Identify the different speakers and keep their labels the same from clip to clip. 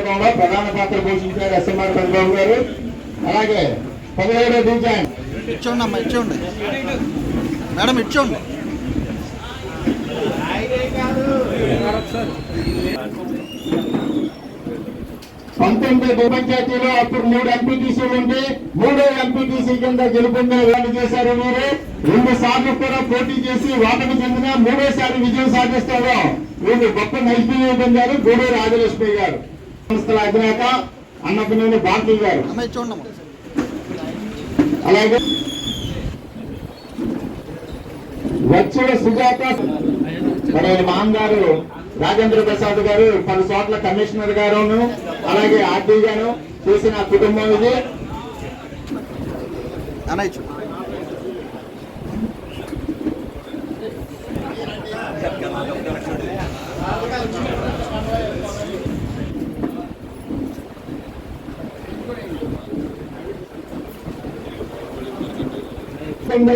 Speaker 1: నియోజకవర్గంలో ప్రధాన పాత్ర పోషించారు ఎస్ఎంఆర్ పెద్దబాబు గారు. అలాగే 17వ డివిజన్
Speaker 2: ఇచ్చోండి మేడం ఇచ్చోండి.
Speaker 1: పంతొమ్మిది పంచాయతీలో అప్పుడు 3 ఎంపీటీసీలు ఉంటే 3వ ఎంపీటీసీ కింద గెలుపొందే వాళ్ళు చేశారు. మీరు 2 సార్లు కూడా పోటీ చేసి ఓటమి చెందిన 3వసారి విజయం సాధిస్తారో వీళ్ళు గొప్ప నైపుణ్యం పొందారు. గూడూరు రాజలక్ష్మి గారు, సంస్థల అధినేత అన్నపనేని బాంకీ గారు, అలాగే వచ్చుల సుజాత, మరి మాంగారు రాజేంద్ర ప్రసాద్ గారు, పలు చోట్ల కమిషనర్ గారును అలాగే ఆర్డీ గారు చేసిన కుటుంబం ఇది.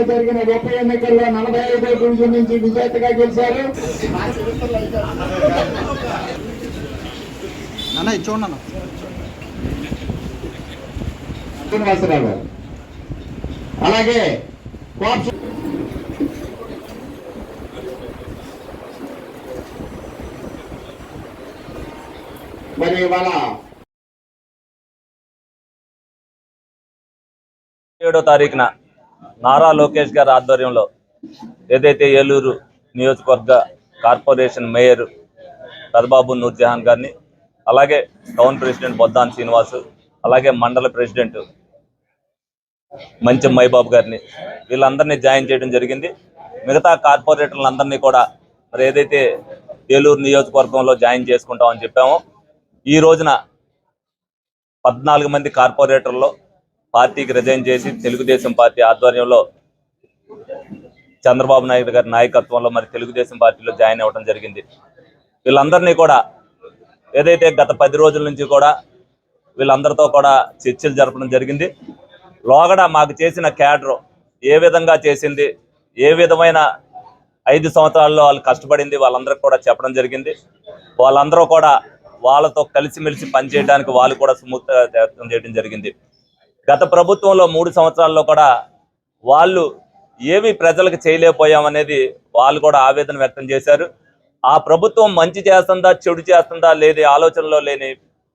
Speaker 1: జరిగిన ఉప ఎన్నికల్లో 45వ డివిజన్ నుంచి విజేతగా గెలిచారు. శ్రీనివాసరావు గారు, అలాగే మరి ఇవాళ
Speaker 3: 7వ తారీఖున నారా లోకేష్ గారి ఆధ్వర్యంలో ఏదైతే ఏలూరు నియోజకవర్గ కార్పొరేషన్ మేయర్ పెద్దబాబు నూర్జహాన్ గారిని, అలాగే టౌన్ ప్రెసిడెంట్ బొద్దాన్ శ్రీనివాసు, అలాగే మండల ప్రెసిడెంట్ మంచి మైబాబు గారిని వీళ్ళందరినీ జాయిన్ చేయడం జరిగింది. మిగతా కార్పొరేటర్లందరినీ కూడా మరి ఏదైతే ఏలూరు నియోజకవర్గంలో జాయిన్ చేసుకుంటామని చెప్పామో ఈ రోజున 14 మంది కార్పొరేటర్లో పార్టీకి రిజైన్ చేసి తెలుగుదేశం పార్టీ ఆధ్వర్యంలో చంద్రబాబు నాయుడు గారి నాయకత్వంలో మరి తెలుగుదేశం పార్టీలో జాయిన్ అవ్వడం జరిగింది. వీళ్ళందరినీ కూడా ఏదైతే గత 10 రోజుల నుంచి కూడా వీళ్ళందరితో కూడా చర్చలు జరపడం జరిగింది. లోగడ మాకు చేసిన క్యాడర్ ఏ విధంగా చేసింది, ఏ విధమైన 5 సంవత్సరాల్లో వాళ్ళు కష్టపడింది వాళ్ళందరికీ కూడా చెప్పడం జరిగింది. వాళ్ళందరూ కూడా వాళ్ళతో కలిసిమెలిసి పనిచేయడానికి వాళ్ళు కూడా స్మూత్గా చేయడం జరిగింది. గత ప్రభుత్వంలో 3 సంవత్సరాల్లో కూడా వాళ్ళు ఏవి ప్రజలకు చేయలేకపోయామనేది వాళ్ళు కూడా ఆవేదన వ్యక్తం చేశారు. ఆ ప్రభుత్వం మంచి చేస్తుందా చెడు చేస్తుందా లేని ఆలోచనలో లేని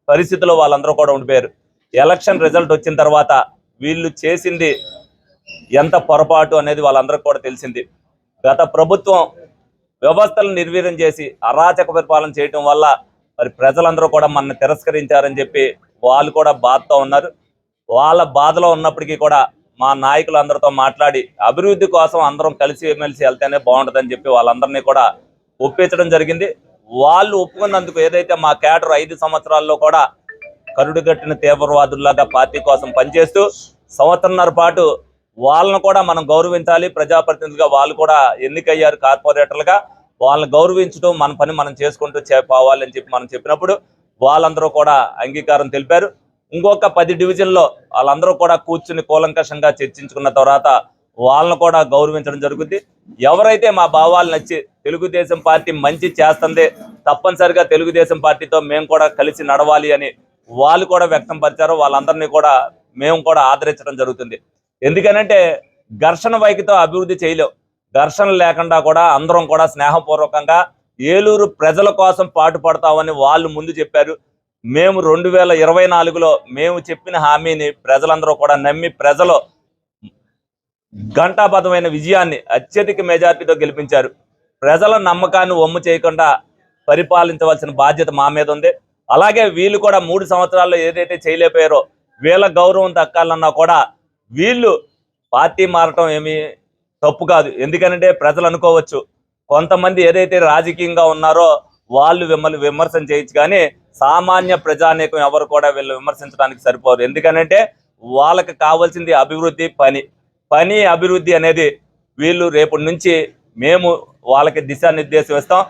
Speaker 3: పరిస్థితిలో వాళ్ళందరూ కూడా ఉండిపోయారు. ఎలక్షన్ రిజల్ట్ వచ్చిన తర్వాత వీళ్ళు చేసింది ఎంత పొరపాటు అనేది వాళ్ళందరికీ కూడా తెలిసింది. గత ప్రభుత్వం వ్యవస్థలను నిర్వీర్యం చేసి అరాచక పరిపాలన చేయడం వల్ల మరి ప్రజలందరూ కూడా మనల్ని తిరస్కరించారని చెప్పి వాళ్ళు కూడా బాధతో ఉన్నారు. వాళ్ళ బాధలో ఉన్నప్పటికీ కూడా మా నాయకులందరితో మాట్లాడి అభివృద్ధి కోసం అందరం కలిసిమెలిసి వెళ్తేనే బాగుంటుందని చెప్పి వాళ్ళందరినీ కూడా ఒప్పించడం జరిగింది. వాళ్ళు ఒప్పుకున్నందుకు ఏదైతే మా క్యాడర్ 5 సంవత్సరాల్లో కూడా కరుడుగట్టిన తీవ్రవాదుల్లాగా పార్టీ కోసం పనిచేస్తూ సంవత్సరంన్నర పాటు వాళ్ళను కూడా మనం గౌరవించాలి. ప్రజాప్రతినిధులుగా వాళ్ళు కూడా ఎన్నికయ్యారు కార్పొరేటర్లుగా, వాళ్ళని గౌరవించడం మన పని మనం చేసుకుంటూ పోవాలని చెప్పి మనం చెప్పినప్పుడు వాళ్ళందరూ కూడా అంగీకారం తెలిపారు. ఇంకొక 10 డివిజన్లో వాళ్ళందరూ కూడా కూర్చుని కూలంకషంగా చర్చించుకున్న తర్వాత వాళ్ళను కూడా గౌరవించడం జరుగుద్ది. ఎవరైతే మా భావాలు నచ్చి తెలుగుదేశం పార్టీ మంచి చేస్తుంది, తప్పనిసరిగా తెలుగుదేశం పార్టీతో మేము కూడా కలిసి నడవాలి అని వాళ్ళు కూడా వ్యక్తం పరిచారు. వాళ్ళందరినీ కూడా మేము కూడా ఆదరించడం జరుగుతుంది. ఎందుకనంటే ఘర్షణ వైఖరితో అభివృద్ధి చేయలేవు. ఘర్షణ లేకుండా కూడా అందరం కూడా స్నేహపూర్వకంగా ఏలూరు ప్రజల కోసం పాటుపడతామని వాళ్ళు ముందు చెప్పారు. మేము 2024లో మేము చెప్పిన హామీని ప్రజలందరూ కూడా నమ్మి ప్రజలు ఘంటాబద్ధమైన విజయాన్ని అత్యధిక మెజార్టీతో గెలిపించారు. ప్రజల నమ్మకాన్ని వమ్ము చేయకుండా పరిపాలించవలసిన బాధ్యత మా మీద ఉంది. అలాగే వీళ్ళు కూడా 3 సంవత్సరాల్లో ఏదైతే చేయలేకపోయారో వీళ్ళ గౌరవం దక్కాలన్నా కూడా వీళ్ళు పార్టీ మారటం ఏమీ తప్పు కాదు. ఎందుకంటే ప్రజలు అనుకోవచ్చు కొంతమంది ఏదైతే రాజకీయంగా ఉన్నారో వాళ్ళు మిమ్మల్ని విమర్శన చేయొచ్చు, కానీ సామాన్య ప్రజానీకం ఎవరు కూడా వీళ్ళు విమర్శించడానికి సరిపోరు. ఎందుకనంటే వాళ్ళకి కావాల్సింది అభివృద్ధి, పని అభివృద్ధి అనేది వీళ్ళు రేపటి నుంచి మేము వాళ్ళకి దిశానిర్దేశం ఇస్తాం.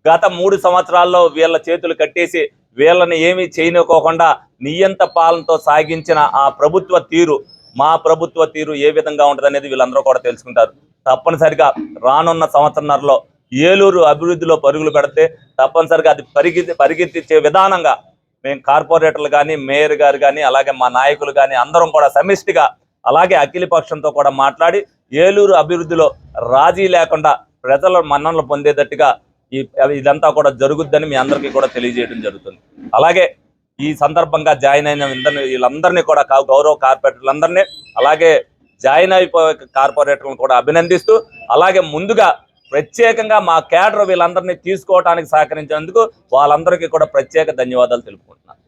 Speaker 3: గత 3 సంవత్సరాల్లో వీళ్ళ చేతులు కట్టేసి వీళ్ళని ఏమీ చేయనుకోకుండా నియంత పాలనతో సాగించిన ఆ ప్రభుత్వ తీరు, మా ప్రభుత్వ తీరు ఏ విధంగా ఉంటుంది అనేది వీళ్ళందరూ కూడా తెలుసుకుంటారు. తప్పనిసరిగా రానున్న సంవత్సరంలో ఏలూరు అభివృద్ధిలో పరుగులు పెడితే తప్పనిసరిగా అది పరిగెత్తించే విధానంగా మేము కార్పొరేటర్లు కానీ మేయర్ గారు కానీ అలాగే మా నాయకులు కానీ అందరం కూడా సమిష్టిగా అలాగే అఖిల పక్షంతో కూడా మాట్లాడి ఏలూరు అభివృద్ధిలో రాజీ లేకుండా ప్రజల మన్ననలు పొందేటట్టుగా ఇదంతా కూడా జరుగుద్దని మీ అందరికీ కూడా తెలియజేయడం జరుగుతుంది. అలాగే ఈ సందర్భంగా జాయిన్ అయిన వీళ్ళందరినీ కూడా గౌరవ కార్పొరేటర్లందరినీ అలాగే జాయిన్ అయిపోయే కార్పొరేటర్లను కూడా అభినందిస్తూ అలాగే ముందుగా ప్రత్యేకంగా మా కేడర్ వీళ్ళందరినీ తీసుకోవడానికి సహకరించినందుకు వాళ్ళందరికీ కూడా ప్రత్యేక ధన్యవాదాలు తెలుపుకుంటున్నాను.